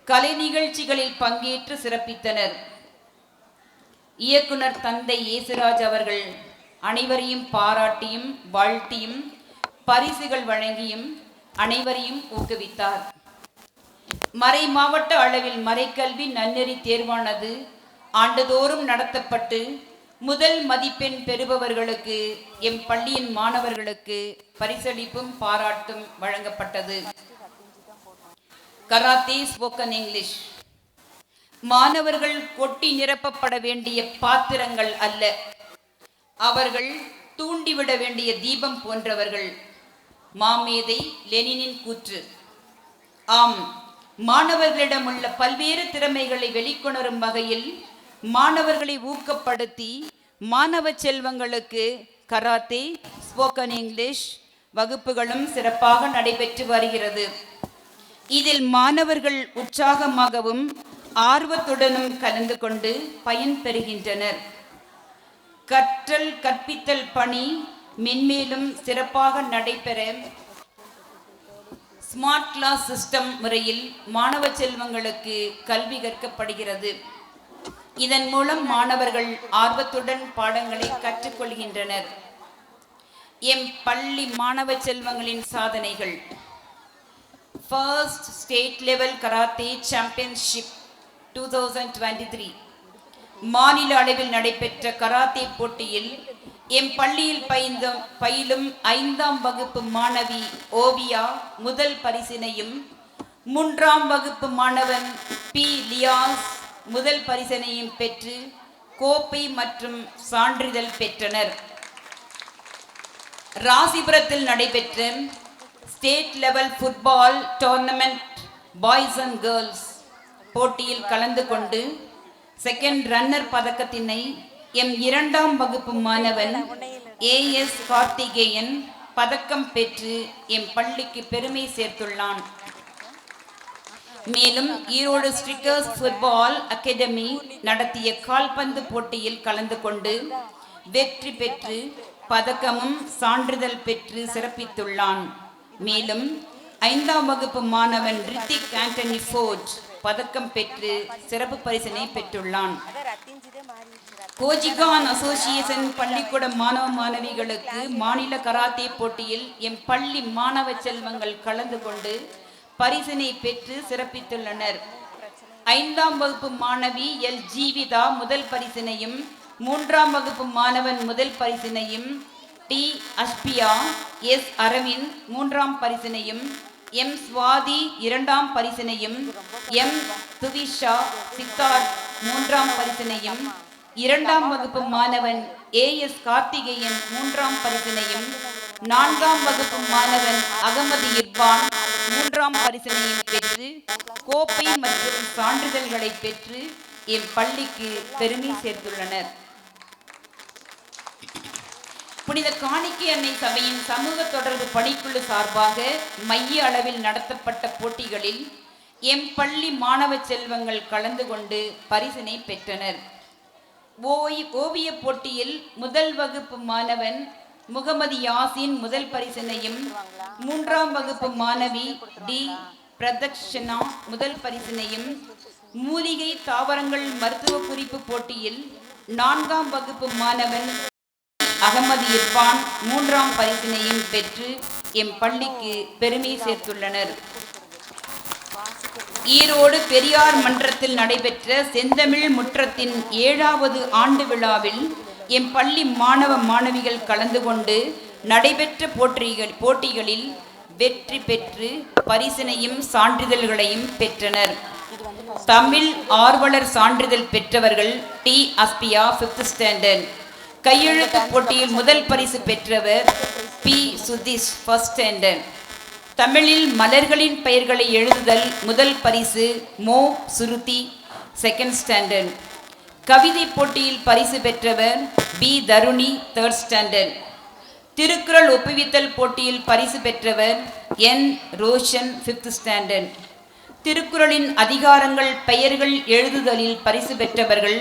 கலை நிகழ்ச்சிகளில் பங்கேற்று சிறப்பித்தனர். இயக்குனர் தந்தை ஏசுராஜ் அவர்கள் அனைவரையும் பாராட்டியும் வாழ்த்தியும் பரிசுகள் வழங்கியும் அனைவரையும் ஊக்குவித்தார். மறை மாவட்ட அளவில் மறைக்கல்வி நன்னெறி தேர்வானது ஆண்டுதோறும் நடத்தப்பட்டு முதல் மதிப்பெண் பெறுபவர்களுக்கு எம் பள்ளியின் மாணவர்களுக்கு பரிசளிப்பும் பாராட்டும் வழங்கப்பட்டது. கராத்தே, ஸ்போக்கன் இங்கிலீஷ் மாணவர்கள் கொட்டி நிரப்பப்பட வேண்டிய பாத்திரங்கள் அல்ல, அவர்கள் தூண்டிவிட வேண்டிய தீபம் போன்றவர்கள். மாமேதை லெனினின் கூற்று. ஆம், மாணவர்களிடமுள்ள பல்வேறு திறமைகளை வெளிக்கொணரும் வகையில் மாணவர்களை ஊக்கப்படுத்தி மாணவ செல்வங்களுக்கு கராத்தே, ஸ்போக்கன் இங்கிலீஷ் வகுப்புகளும் சிறப்பாக நடைபெற்று வருகிறது. இதில் மாணவர்கள் உற்சாகமாகவும் ஆர்வத்துடனும் கலந்து கொண்டு பயன் பெறுகின்றனர். கற்றல் கற்பித்தல் பணி மென்மேலும் சிறப்பாக நடைபெற ஸ்மார்ட் கிளாஸ் சிஸ்டம் முறையில் மாணவ செல்வங்களுக்கு கல்வி கற்கப்படுகிறது. இதன் மூலம் மாணவர்கள் ஆர்வத்துடன் பாடங்களை கற்றுக்கொள்கின்றனர். எம் பள்ளி மாணவ செல்வங்களின் சாதனைகள். First state level karate championship 2023 மாநில அளவில் நடைபெற்ற கராத்தே போட்டியில் எம் பள்ளியில் பயிலும் 5ஆம் வகுப்பு மாணவி ஓவியா முதல் பரிசினையும், 3ஆம் வகுப்பு மாணவன் பி லியாஸ் முதல் பரிசினையும் பெற்று கோப்பை மற்றும் சான்றிதழ் பெற்றனர். ராசிபுரத்தில் நடைபெற்ற state level football tournament boys and girls போட்டியில் கலந்து கொண்டு செகண்ட் ரன்னர் பதக்கத்தினை எம் 2ஆம் வகுப்பு மாணவன் AS கார்த்திகேயன் பதக்கம் பெற்று எம் பள்ளிக்கு பெருமை சேர்த்துள்ளான். மேலும் ஈரோடு ஸ்ட்ரிக்கர்ஸ் ஃபுட்பால் அகாடமி நடத்திய கால்பந்து போட்டியில் கலந்து கொண்டு வெற்றி பெற்று பதக்கமும் சான்றிதழ் பெற்று சிறப்பித்துள்ளான். மேலும் 5ஆம் வகுப்பு மாணவன் ரித்திக் ஆண்டனி ஃபோர்ட் பதக்கம் பெற்று சிறப்பு பரிசினை பெற்றுள்ளான். கோஜிகான் அசோசியேஷன் பள்ளிக்கூட மாணவ மாணவிகளுக்கு மாநில கராத்தே போட்டியில் எம் பள்ளி மாணவ செல்வங்கள் கலந்து கொண்டு பரிசினை பெற்று சிறப்பித்துள்ளனர். 5ஆம் வகுப்பு மாணவி எல் ஜீவிதா முதல் பரிசினையும், 3ஆம் வகுப்பு மாணவன் முதல் பரிசினையும், டி அஷ்பியா எஸ் அரவிந்த் 3ஆம் பரிசினையும், எம் ஸ்வாதி 2ஆம் பரிசினையும், எம் துவிஷா சித்தார்த் 3ஆம் பரிசினையும், 2ஆம் வகுப்பு மாணவன் AS கார்த்திகேயன் 3ஆம் பரிசினையும், 4ஆம் வகுப்பு மாணவன் அகமது இர்பான் 3ஆம் பரிசினையும் பெற்று கோப்பை மற்றும் சான்றிதழ்களை பெற்று எம் பள்ளிக்கு பெருமை சேர்த்துள்ளனர். புனித காணிக்கை அன்னை சபையின் சமூக தொடர்பு பணிக்குழு சார்பாக மைய அளவில் நடத்தப்பட்ட போட்டிகளில் எம் பள்ளி மாணவ செல்வங்கள் கலந்து கொண்டு பரிசினை பெற்றனர். ஓவிய போட்டியில் முதல் வகுப்பு மாணவன் முகமது யாசின் முதல் பரிசினையும், 3ஆம் வகுப்பு மாணவி டி பிரதக்ஷனா முதல் பரிசினையும், மூலிகை தாவரங்கள் மருத்துவ குறிப்பு போட்டியில் 4ஆம் வகுப்பு மாணவன் அகமது இர்பான் 3ஆம் பரிசினையும் பெற்று எம் பள்ளிக்கு பெருமை சேர்த்துள்ளனர். ஈரோடு பெரியார் மன்றத்தில் நடைபெற்ற செந்தமிழ் முற்றத்தின் 7வது ஆண்டு விழாவில் எம் பள்ளி மாணவ மாணவிகள் கலந்து கொண்டு நடைபெற்ற போட்டிகளில் வெற்றி பெற்று பரிசினையும் சான்றிதழ்களையும் பெற்றனர். தமிழ் ஆர்வலர் சான்றிதழ் பெற்றவர்கள் டி அஸ்பியா 5th ஸ்டாண்டர்ட். கையெழுத்து போட்டியில் முதல் பரிசு பெற்றவர் பி சுதீஷ் 1st ஸ்டாண்டர்ட். தமிழில் மலர்களின் பெயர்களை எழுதுதல் முதல் பரிசு மோ சுருதி 2nd ஸ்டாண்டர்ட். கவிதை போட்டியில் பரிசு பெற்றவர் பி தருணி 3rd ஸ்டாண்டர்ட். திருக்குறள் ஒப்புவித்தல் போட்டியில் பரிசு பெற்றவர் என் ரோஷன் 5th ஸ்டாண்டர்ட். திருக்குறளின் அதிகாரங்கள் பெயர்கள் எழுதுதலில் பரிசு பெற்றவர்கள்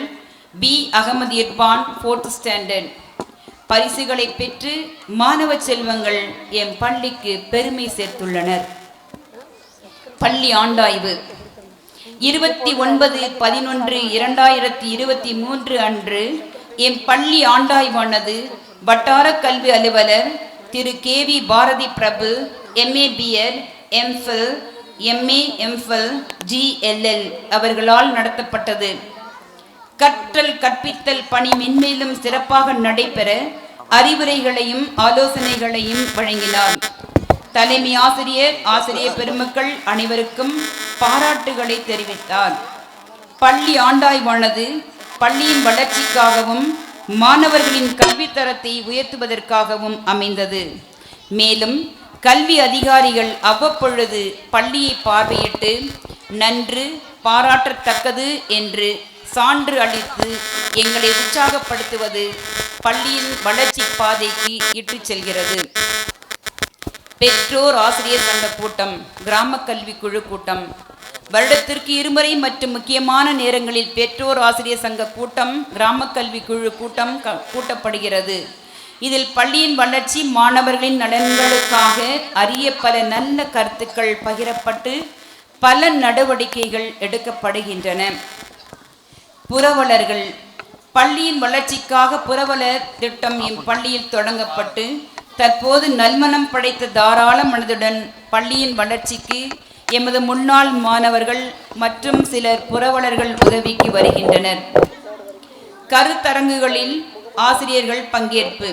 B Ahmed Irfan 4th standard. பரிசுகளை பெற்று மாணவ செல்வங்கள் எம் பள்ளிக்கு பெருமை சேர்த்துள்ளனர். பள்ளி ஆண்டாய்வு 29/11/2023 அன்று எம் பள்ளி ஆண்டாய்வானது வட்டார கல்வி அலுவலர் திரு KV பாரதி பிரபு MA BEd MPhil MA MPhil GLL அவர்களால் நடத்தப்பட்டது. கற்றல் கற்பித்தல் பணி மென்மேலும் சிறப்பாக நடைபெற அறிவுரைகளையும் ஆலோசனைகளையும் வழங்கினார். தலைமை ஆசிரியர் ஆசிரியர் பெருமக்கள் அனைவருக்கும் பாராட்டுகளை தெரிவித்தார். பள்ளி ஆண்டாய்வானது பள்ளியின் வளர்ச்சிக்காகவும் மாணவர்களின் கல்வித்தரத்தை உயர்த்துவதற்காகவும் அமைந்தது. மேலும் கல்வி அதிகாரிகள் அவ்வப்பொழுது பள்ளியை பார்வையிட்டு நன்று பாராட்டத்தக்கது என்று சான்று அளித்து எங்களை உற்சாகப்படுத்துவது பள்ளியின் வளர்ச்சி பாதைக்கு இட்டுச் செல்கிறது. பெற்றோர் ஆசிரியர் சங்க கூட்டம், கிராம கல்வி குழு கூட்டம் வருடத்திற்கு 2 முறை மற்றும் முக்கியமான நேரங்களில் பெற்றோர் ஆசிரியர் சங்க கூட்டம், கிராம கல்வி குழு கூட்டம் கூட்டப்படுகிறது. இதில் பள்ளியின் வளர்ச்சி, மாணவர்களின் நலன்களுக்காக அரிய பல நல்ல கருத்துக்கள் பகிரப்பட்டு பல நடவடிக்கைகள் எடுக்கப்படுகின்றன. புரவலர்கள் பள்ளியின் வளர்ச்சிக்காக புரவலர் திட்டம் எம் பள்ளியில் தொடங்கப்பட்டு தற்போது நல்மனம் படைத்த தாராள மனதுடன் பள்ளியின் வளர்ச்சிக்கு எமது முன்னாள் மாணவர்கள் மற்றும் சிலர் புரவலர்கள் உதவிக்கு வருகின்றனர். கருத்தரங்குகளில் ஆசிரியர்கள் பங்கேற்பு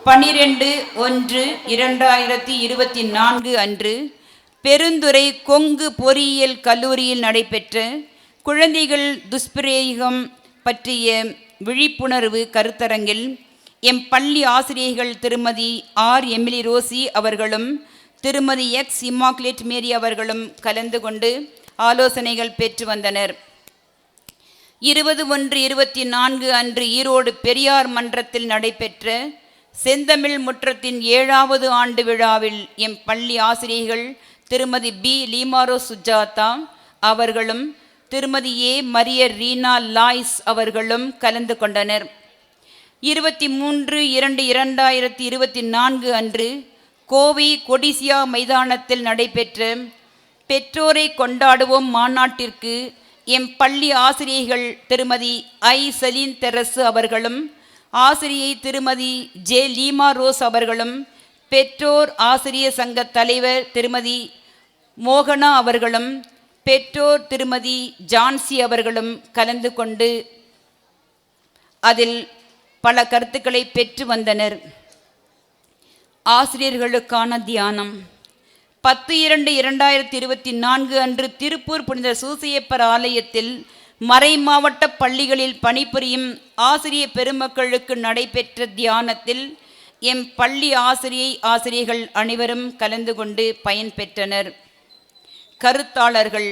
12/1/2024 அன்று பெருந்துறை கொங்கு பொறியியல் கல்லூரியில் நடைபெற்ற குழந்தைகள் துஷ்பிரயோகம் பற்றிய விழிப்புணர்வு கருத்தரங்கில் எம் பள்ளி ஆசிரியர்கள் திருமதி R. எமிலி ரோசி அவர்களும் திருமதி X. இம்மாக்குலேட் மேரி அவர்களும் கலந்து கொண்டு ஆலோசனைகள் பெற்று வந்தனர். 20/1/24 அன்று ஈரோடு பெரியார் மன்றத்தில் நடைபெற்ற செந்தமிழ் முற்றத்தின் 7வது ஆண்டு விழாவில் எம் பள்ளி ஆசிரியர்கள் திருமதி B. லீமாரோ சுஜாதா அவர்களும் திருமதி A. மரியர் ரீனா லாய்ஸ் அவர்களும் கலந்து கொண்டனர். 23/2/2024 அன்று கோவை கொடிசியா மைதானத்தில் நடைபெற்ற பெற்றோரை கொண்டாடுவோம் மாநாட்டிற்கு எம் பள்ளி ஆசிரியர்கள் திருமதி I. சலீன் தெரசு அவர்களும் ஆசிரியை திருமதி J. லீமா ரோஸ் அவர்களும் பெற்றோர் ஆசிரியர் சங்க தலைவர் திருமதி மோகனா அவர்களும் பெற்றோர் திருமதி ஜான்சி அவர்களும் கலந்து கொண்டு அதில் பல கருத்துக்களை பெற்று வந்தனர். ஆசிரியர்களுக்கான தியானம் 10/2/2024 அன்று திருப்பூர் புனித சூசையப்பர் ஆலயத்தில் மறை மாவட்ட பள்ளிகளில் பணிபுரியும் ஆசிரிய பெருமக்களுக்கு நடைபெற்ற தியானத்தில் எம் பள்ளி ஆசிரியர்கள் அனைவரும் கலந்து கொண்டு பயன்பெற்றனர். கருத்தாளர்கள்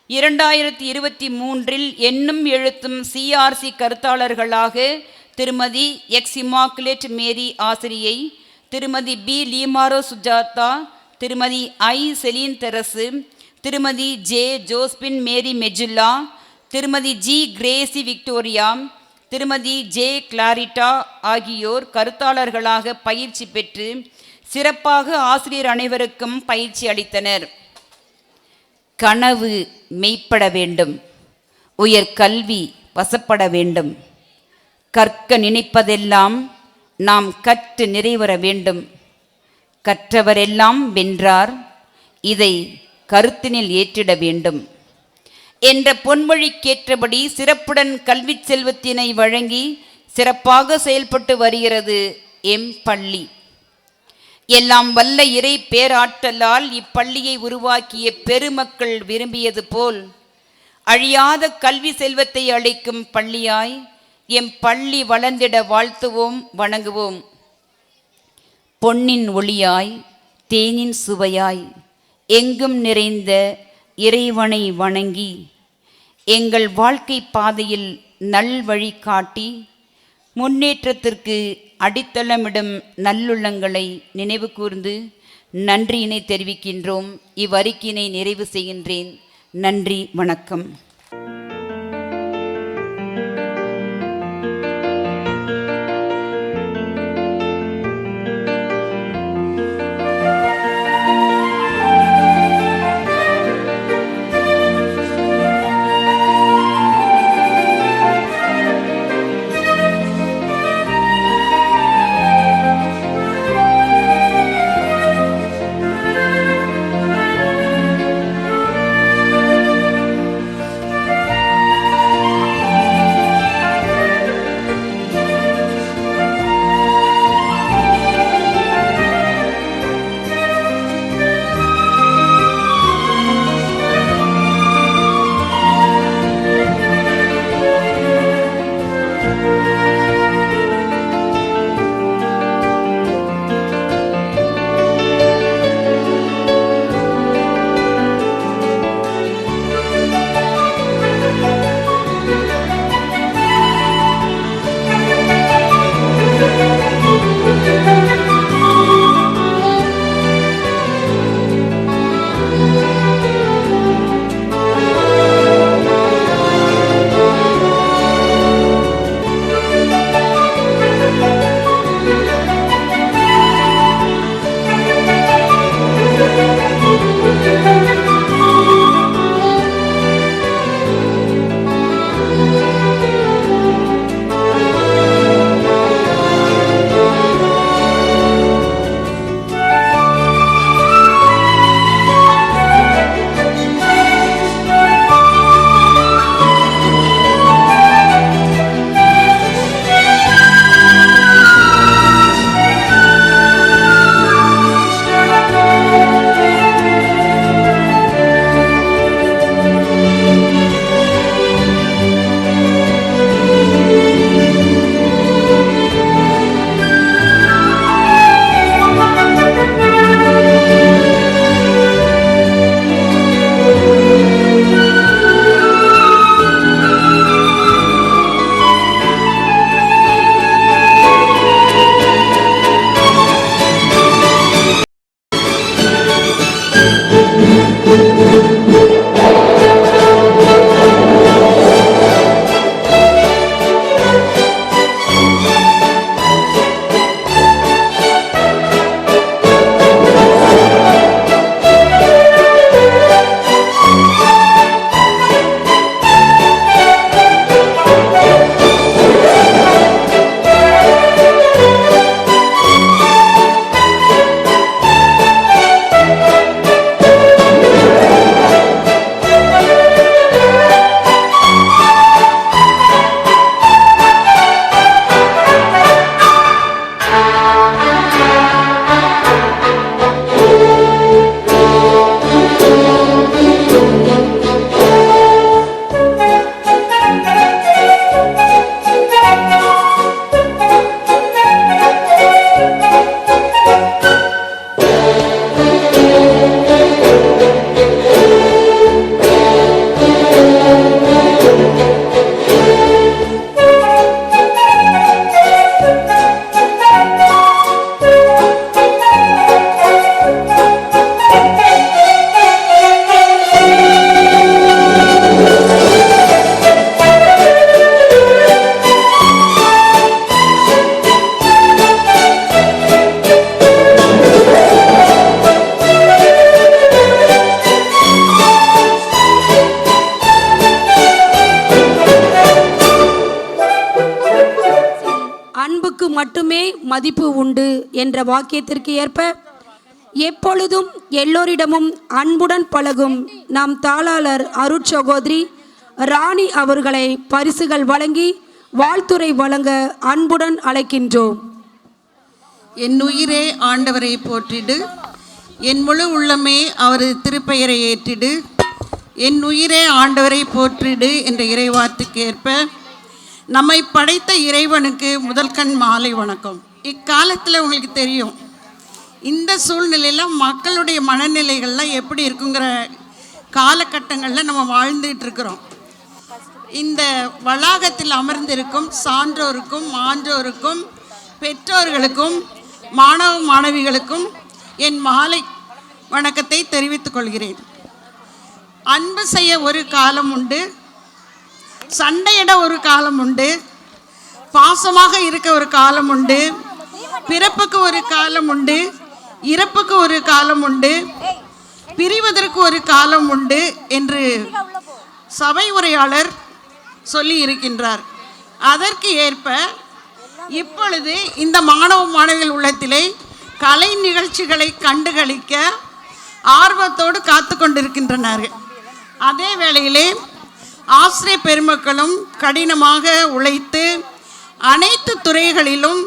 2023 எண்ணும் எழுத்தும் CRC கருத்தாளர்களாக திருமதி X. இம்மாக்குலேட் மேரி ஆசிரியை, திருமதி B. லீமாரோ சுஜாதா, திருமதி I. செலீன் தெரசு, திருமதி J. ஜோஸ்பின் மேரி மெஜுல்லா, திருமதி G. கிரேசி விக்டோரியா, திருமதி J. கிளாரிட்டா ஆகியோர் கருத்தாளர்களாக பயிற்சி பெற்று சிறப்பாக ஆசிரியர் அனைவருக்கும் பயிற்சி அளித்தனர். கனவு மெய்ப்பட வேண்டும், உயர் கல்வி வசப்பட வேண்டும், கற்க நினைப்பதெல்லாம் நாம் கற்று நிறைவர வேண்டும், கற்றவரெல்லாம் வென்றார், இதை கருத்தினில் ஏற்றிட வேண்டும் என்ற பொன்மொழிக்கேற்றபடி சிறப்புடன் கல்வி செல்வத்தினை வழங்கி சிறப்பாக செயல்பட்டு வருகிறது எம் பள்ளி. எல்லாம் வல்ல இறை பேராற்றலால் இப்பள்ளியை உருவாக்கிய பெருமக்கள் விரும்பியது போல் அழியாத கல்வி செல்வத்தை அளிக்கும் பள்ளியாய் எம் பள்ளி வளர்ந்திட வாழ்த்துவோம், வணங்குவோம். பொன்னின் ஒளியாய் தேனின் சுவையாய் எங்கும் நிறைந்த இறைவனை வணங்கி எங்கள் வாழ்க்கை பாதையில் நல்வழி காட்டி முன்னேற்றத்திற்கு அடித்தளமிடும் நல்லுள்ளங்களை நினைவு கூர்ந்து நன்றியினை தெரிவிக்கின்றோம். இவ்வறிக்கையினை நிறைவு செய்கின்றேன். நன்றி, வணக்கம். மட்டுமே மதிப்பு உண்டு என்ற வாக்கியத்திற்கு ஏற்ப எப்பொழுதும் எல்லோரிடமும் அன்புடன் பழகும் நம் தாளாளர் அருட்சகோதரி ராணி அவர்களை பரிசுகள் வழங்கி வாழ்த்துரை வழங்க அன்புடன் அழைக்கின்றோம். என் உயிரே ஆண்டவரை போற்றிடு, என் முழு உள்ளமே அவரது திருப்பெயரை ஏற்றிடு. என் உயிரே ஆண்டவரை போற்றிடு என்ற இறைவார்த்தைக்கு ஏற்ப நம்மை படைத்த இறைவனுக்கு முதல் கண் மாலை வணக்கம். இக்காலத்தில் உங்களுக்கு தெரியும், இந்த சூழ்நிலையில் மக்களுடைய மனநிலைகள்லாம் எப்படி இருக்குங்கிற காலகட்டங்களில் நம்ம வாழ்ந்துட்டு இருக்கிறோம். இந்த வளாகத்தில் அமர்ந்திருக்கும் சான்றோருக்கும் மான்றோருக்கும் பெற்றோர்களுக்கும் மாணவ மாணவிகளுக்கும் என் மாலை வணக்கத்தை தெரிவித்துக் கொள்கிறேன். அன்பு செய்ய ஒரு காலம் உண்டு, சண்டையிட ஒரு காலம் உண்டு, பாசமாக இருக்க ஒரு காலம் உண்டு, பிறப்புக்கு ஒரு காலம் உண்டு, இறப்புக்கு ஒரு காலம் உண்டு, பிரிவதற்கு ஒரு காலம் உண்டு என்று சபை உரையாளர் சொல்லி இருக்கின்றார். அதற்கு ஏற்ப இப்பொழுது இந்த மாணவ மாணவிகள் உள்ளத்திலே கலை நிகழ்ச்சிகளை கண்டுகளிக்க ஆர்வத்தோடு காத்து கொண்டிருக்கின்றனர். அதே வேளையிலே ஆசிரியர் பெருமக்களும் கடினமாக உழைத்து அனைத்து துறைகளிலும்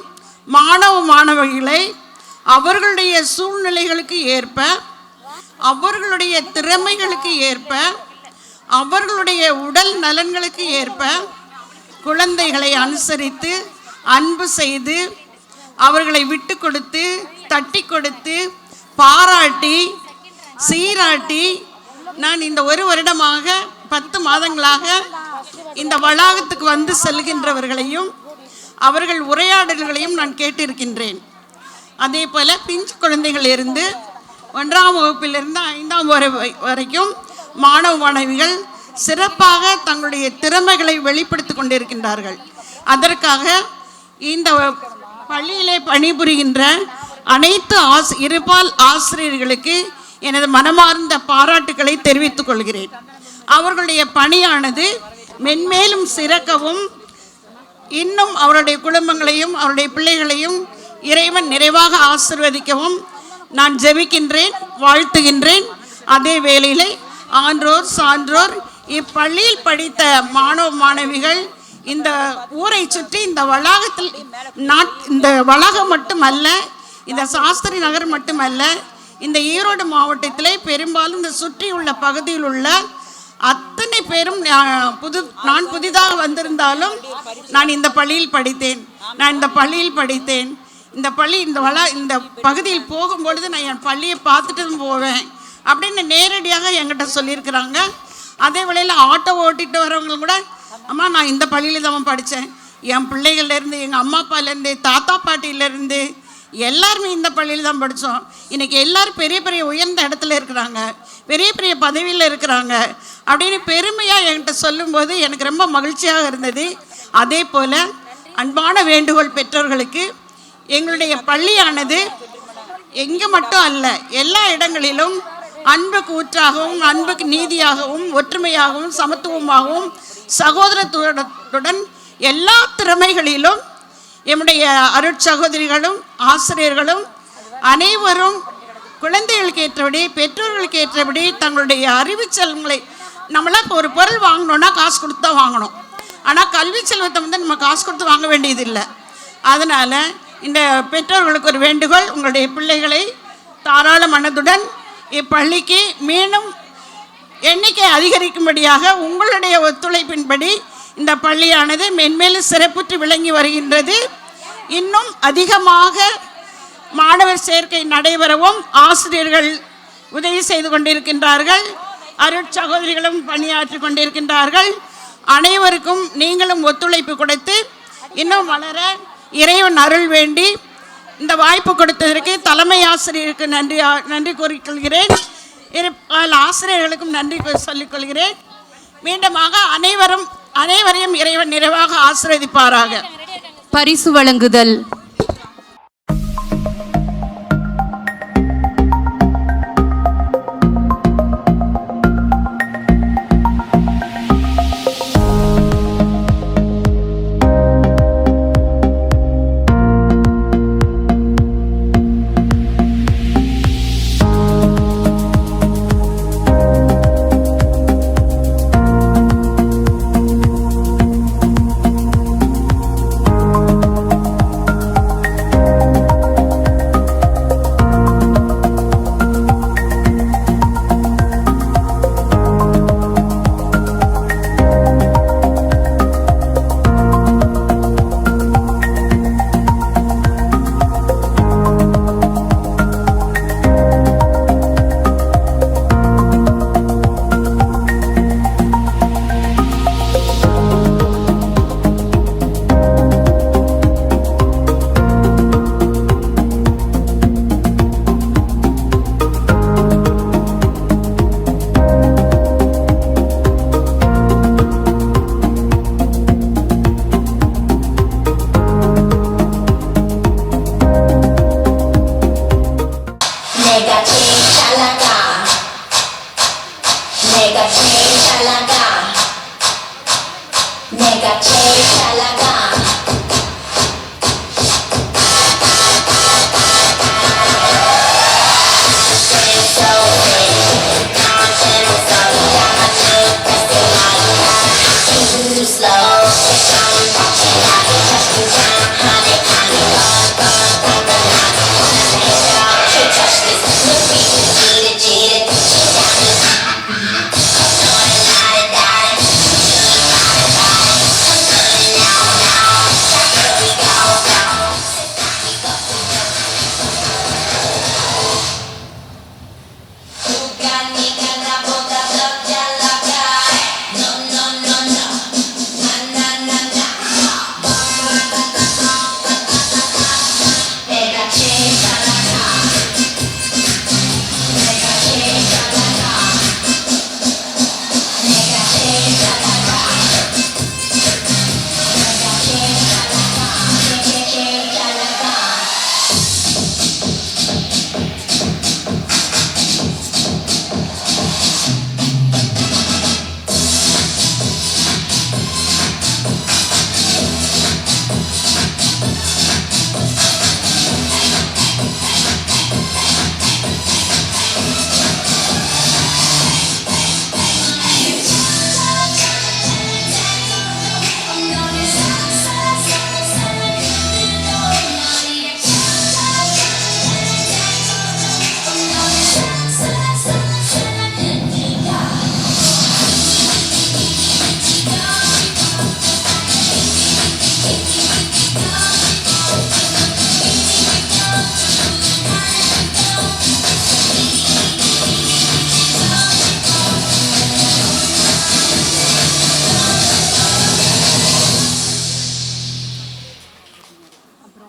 மாணவ மாணவிகளை அவர்களுடைய சூழ்நிலைகளுக்கு ஏற்ப, அவர்களுடைய திறமைகளுக்கு ஏற்ப, அவர்களுடைய உடல் நலன்களுக்கு ஏற்ப குழந்தைகளை அனுசரித்து அன்பு செய்து அவர்களை விட்டு கொடுத்து தட்டி கொடுத்து பாராட்டி சீராட்டி, நான் இந்த ஒரு வருடமாக 10 மாதங்களாக இந்த வளாகத்துக்கு வந்து செல்கின்றவர்களையும் அவர்கள் உரையாடல்களையும் நான் கேட்டிருக்கின்றேன். அதே போல் பிஞ்சு குழந்தைகள் இருந்து 1ஆம் வகுப்பிலிருந்து 5ஆம் வரைக்கும் மாணவ மாணவிகள் சிறப்பாக தங்களுடைய திறமைகளை வெளிப்படுத்தி கொண்டிருக்கின்றார்கள். அதற்காக இந்த பள்ளியிலே பணிபுரிகின்ற அனைத்து இருபால் ஆசிரியர்களுக்கு எனது மனமார்ந்த பாராட்டுக்களை தெரிவித்துக் கொள்கிறேன். அவர்களுடைய பணியானது மென்மேலும் சிறக்கவும், இன்னும் அவருடைய குடும்பங்களையும் அவருடைய பிள்ளைகளையும் இறைவன் நிறைவாக ஆசீர்வதிக்கவும் நான் ஜெபிக்கின்றேன், வாழ்த்துகின்றேன். அதே வேளையிலே ஆன்றோர் சான்றோர் இப்பள்ளியில் படித்த மாணவ மாணவிகள் இந்த ஊரை சுற்றி இந்த வளாகத்தில் இந்த வளாகம் மட்டுமல்ல, இந்த சாஸ்திரி நகர் மட்டுமல்ல, இந்த ஈரோடு மாவட்டத்திலே பெரும்பாலும் இந்த சுற்றியுள்ள பகுதியில் உள்ள அத்தனை பேரும் நான் புதிதாக வந்திருந்தாலும் நான் இந்த பள்ளியில் படித்தேன். இந்த பகுதியில் போகும்பொழுது நான் என் பள்ளியை பார்த்துட்டு போவேன் அப்படின்னு நேரடியாக என்கிட்ட சொல்லியிருக்கிறாங்க. அதே வேளையில் ஆட்டோ ஓட்டிட்டு வரவங்க கூட, அம்மா நான் இந்த பள்ளியில் தான் படித்தேன், என் பிள்ளைகள்லேருந்து எங்கள் அம்மா அப்பாலேருந்து தாத்தா பாட்டியிலேருந்து எல்லாருமே இந்த பள்ளியில் தான் படித்தோம். இன்றைக்கி எல்லோரும் பெரிய பெரிய உயர்ந்த இடத்துல இருக்கிறாங்க, பெரிய பெரிய பதவியில் இருக்கிறாங்க அப்படின்னு பெருமையாக என்கிட்ட சொல்லும்போது எனக்கு ரொம்ப மகிழ்ச்சியாக இருந்தது. அதே போல் அன்பான வேண்டுகோள் பெற்றோர்களுக்கு, எங்களுடைய பள்ளியானது எங்கே மட்டும் அல்ல, எல்லா இடங்களிலும் அன்புக்கு ஊற்றாகவும், அன்புக்கு நீதியாகவும், ஒற்றுமையாகவும், சமத்துவமாகவும், சகோதரத்துடன் எல்லா திறமைகளிலும் எம்முடைய அருட்சகோதரிகளும் ஆசிரியர்களும் அனைவரும் குழந்தைகளுக்கு ஏற்றபடி, பெற்றோர்களுக்கு ஏற்றபடி தங்களுடைய அறிவு செல்வங்களை, நம்மளாம் இப்போ ஒரு பொருள் வாங்கணுன்னா காசு கொடுத்து தான் வாங்கணும். ஆனால் கல்வி செல்வத்தை வந்து நம்ம காசு கொடுத்து வாங்க வேண்டியதில்லை. அதனால் இந்த பெற்றோர்களுக்கு ஒரு வேண்டுகோள், உங்களுடைய பிள்ளைகளை தாராள மனதுடன் இப்பள்ளிக்கு மீண்டும் எண்ணிக்கை அதிகரிக்கும்படியாக உங்களுடைய ஒத்துழைப்பின்படி இந்த பள்ளியானது மென்மேலும் சிறப்புற்று விளங்கி வருகின்றது. இன்னும் அதிகமாக மாணவர் சேர்க்கை நடைபெறவும் ஆசிரியர்கள் உதவி செய்து கொண்டிருக்கின்றார்கள், அருட்சகோதரிகளும் பணியாற்றி கொண்டிருக்கின்றார்கள். அனைவருக்கும் நீங்களும் ஒத்துழைப்பு கொடுத்து இன்னும் வளர இறைவன் அருள் வேண்டி இந்த வாய்ப்பு கொடுத்ததற்கு தலைமை ஆசிரியருக்கு நன்றி கூறிக்கொள்கிறேன். ஆசிரியர்களுக்கும் நன்றி சொல்லிக்கொள்கிறேன். மீண்டுமாக அனைவரையும் இறைவன் நிறைவாக ஆசீர்வதிப்பாராக. பரிசு வழங்குதல்.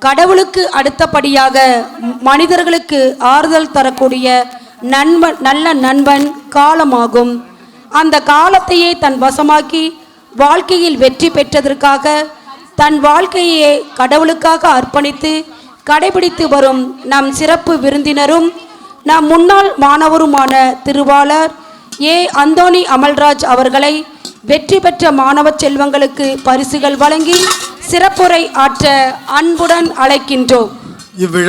கடவுளுக்கு அடுத்தபடியாக மனிதர்களுக்கு ஆறுதல் தரக்கூடிய நல்ல நண்பன் காலமாகும். அந்த காலத்தையே தன் வசமாக்கி வாழ்க்கையில் வெற்றி பெற்றதற்காக தன் வாழ்க்கையை கடவுளுக்காக அர்ப்பணித்து கடைபிடித்து வரும் நம் சிறப்பு விருந்தினரும் நம் முன்னாள் மாணவருமான திருவாளர் அந்தோணி அமல்ராஜ் அவர்களை வெற்றி பெற்ற மாணவ செல்வங்களுக்கு பரிசுகள் வழங்கி சிறப்புரை ஆற்ற அன்புடன் அழைக்கின்றோம்.